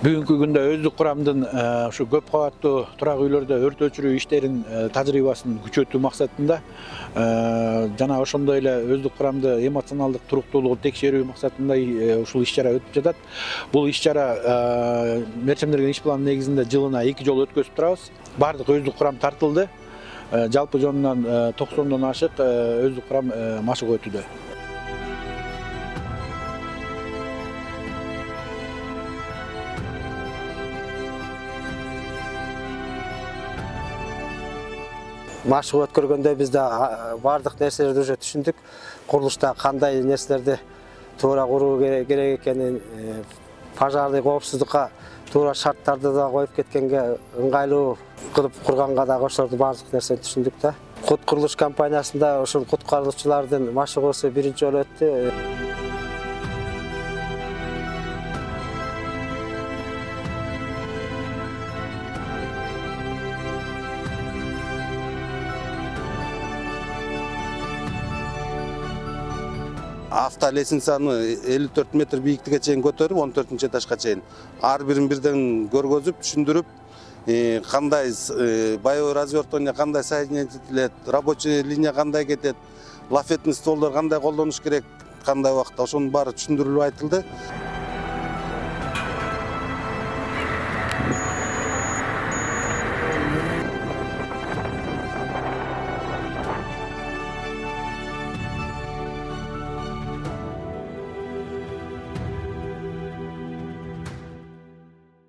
Бүгүнкү күндө өздүк курамдын ушу көп кабаттуу турак үйлөрдө өрт өчүрүү иштерин тажрыйбасын күчөтүү максатында жана ошондой эле өздүк курамды эмоционалдык туруктуулугун текшерүү максатында ушул иш-чара өтүп жатат. Бул иш-чара мерчемдерген иш планы негизинде жылына 2 жолу өткөзүп турабыз. Бардык өздүк курам тартылды. Жалпы жонунан 90дон ашык өздүк курам машык өтүүдө. Машык өткөргөндө биз да бардык нерселерди уже түшүндүк. Курулушта кандай нерселерди туура куруу керек экенин, пожарный коопсуздукка туура шарттарды да коюп кеткенге ыңгайлуу кылып курганга да ошолорду бардык нерсени түшүндүк да. Кут курулуш компаниясында ушул куткаруучулардын машыгуусу биринчи жолу өттү. Авто лестницаны 54 метр бийиктикке чейин көтөрүп, 14 этажга чейин ар бирин бирден көргөзүп, түшүндүрүп, кандай боевой развертывание кандай соединять этилет, рабочий линия кандай кетет, лафетный столдор кандай колдонуш керек, кандай убакта ошонун баары түшүндүрүлүп айтылды.